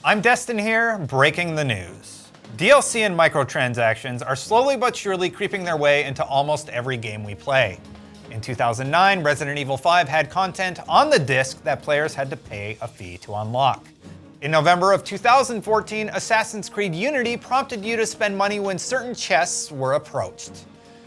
I'm Destin here, breaking the news. DLC and microtransactions are slowly but surely creeping their way into almost every game we play. In 2009, Resident Evil 5 had content on the disc that players had to pay a fee to unlock. In November of 2014, Assassin's Creed Unity prompted you to spend money when certain chests were approached.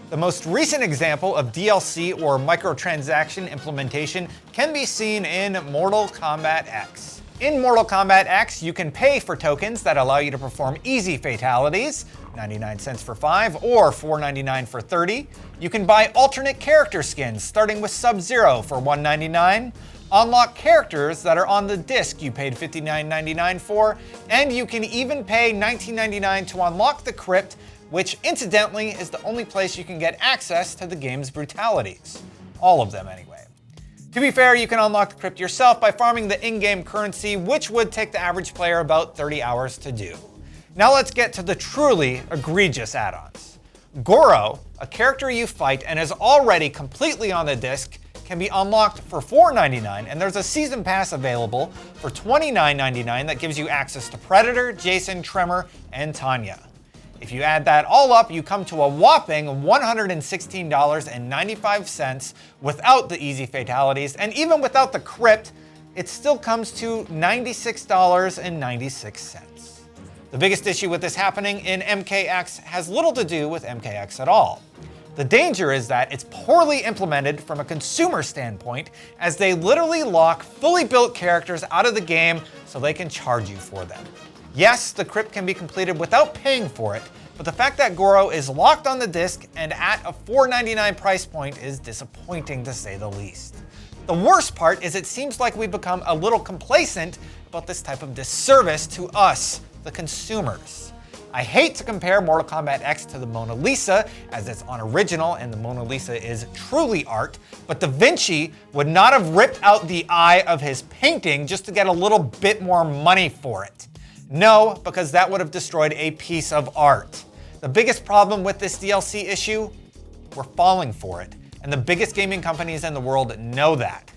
The most recent example of DLC or microtransaction implementation can be seen in Mortal Kombat X. In Mortal Kombat X, you can pay for tokens that allow you to perform easy fatalities, 99 cents for 5 or $4.99 for 30. You can buy alternate character skins starting with Sub-Zero for $1.99, unlock characters that are on the disc you paid $59.99 for, and you can even pay $19.99 to unlock the crypt, which incidentally is the only place you can get access to the game's brutalities. All of them anyway. To be fair, you can unlock the crypt yourself by farming the in-game currency, which would take the average player about 30 hours to do. Now let's get to the truly egregious add-ons. Goro, a character you fight and is already completely on the disc, can be unlocked for $4.99, and there's a season pass available for $29.99 that gives you access to Predator, Jason, Tremor, and Tanya. If you add that all up, you come to a whopping $116.95 without the easy fatalities, and even without the crypt, it still comes to $96.96. The biggest issue with this happening in MKX has little to do with MKX at all. The danger is that it's poorly implemented from a consumer standpoint, as they literally lock fully built characters out of the game so they can charge you for them. Yes, the crypt can be completed without paying for it, but the fact that Goro is locked on the disc and at a $4.99 price point is disappointing to say the least. The worst part is it seems like we've become a little complacent about this type of disservice to us, the consumers. I hate to compare Mortal Kombat X to the Mona Lisa, as it's unoriginal and the Mona Lisa is truly art, but Da Vinci would not have ripped out the eye of his painting just to get a little bit more money for it. No, because that would have destroyed a piece of art. The biggest problem with this DLC issue, we're falling for it, and the biggest gaming companies in the world know that.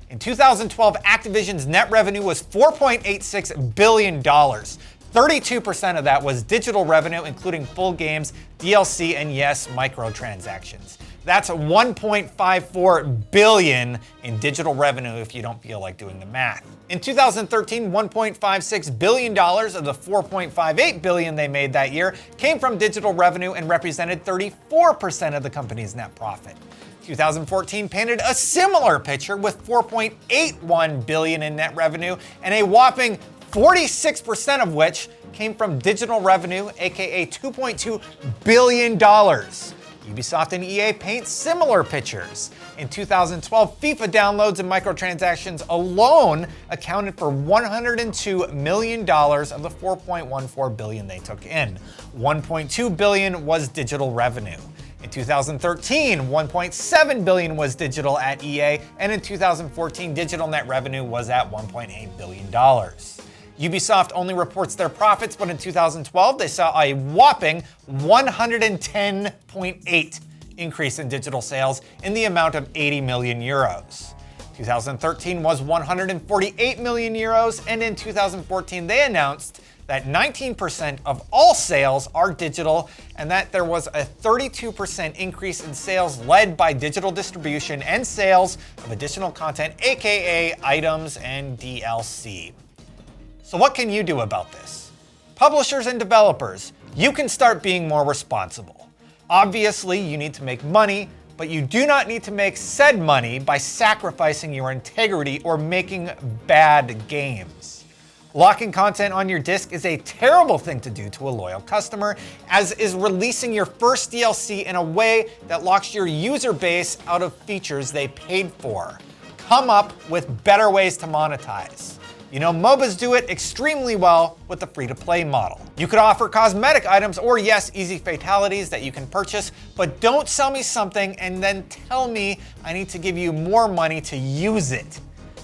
In 2012, Activision's net revenue was $4.86 billion. 32% of that was digital revenue, including full games, DLC, and yes, microtransactions. That's $1.54 billion in digital revenue if you don't feel like doing the math. In 2013, $1.56 billion of the $4.58 billion they made that year came from digital revenue and represented 34% of the company's net profit. 2014 painted a similar picture with $4.81 billion in net revenue and a whopping 46% of which came from digital revenue, aka $2.2 billion. Ubisoft and EA paint similar pictures. In 2012, FIFA downloads and microtransactions alone accounted for $102 million of the $4.14 billion they took in. $1.2 billion was digital revenue. In 2013, $1.7 billion was digital at EA, and in 2014, digital net revenue was at $1.8 billion. Ubisoft only reports their profits, but in 2012, they saw a whopping 110.8 increase in digital sales in the amount of 80 million euros. 2013 was 148 million euros, and in 2014, they announced that 19% of all sales are digital, and that there was a 32% increase in sales led by digital distribution and sales of additional content, aka items and DLC. So what can you do about this? Publishers and developers, you can start being more responsible. Obviously, you need to make money, but you do not need to make said money by sacrificing your integrity or making bad games. Locking content on your disc is a terrible thing to do to a loyal customer, as is releasing your first DLC in a way that locks your user base out of features they paid for. Come up with better ways to monetize. You know, MOBAs do it extremely well with the free-to-play model. You could offer cosmetic items or yes, easy fatalities that you can purchase, but don't sell me something and then tell me I need to give you more money to use it.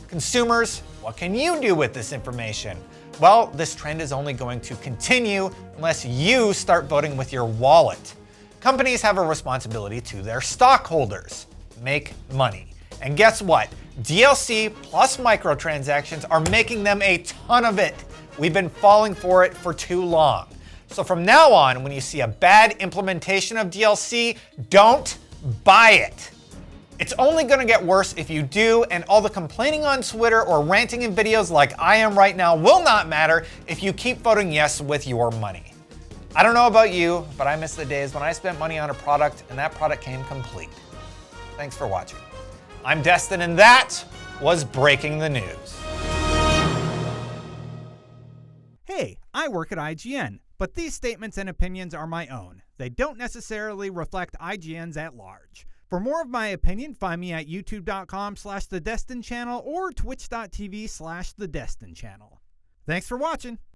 Consumers, what can you do with this information? Well, this trend is only going to continue unless you start voting with your wallet. Companies have a responsibility to their stockholders. Make money. And guess what? DLC plus microtransactions are making them a ton of it, We've been falling for it for too long. So from now on, when you see a bad implementation of DLC, don't buy it. It's only gonna get worse if you do, and all the complaining on Twitter or ranting in videos like I am right now will not matter if you keep voting yes with your money. I don't know about you, but I miss the days when I spent money on a product and that product came complete. Thanks for watching. I'm Destin, and that was Breaking the News. Hey, I work at IGN, but these statements and opinions are my own. They don't necessarily reflect IGN's at large. For more of my opinion, find me at youtube.com/thedestinchannel or twitch.tv/thedestinchannel. Thanks for watching.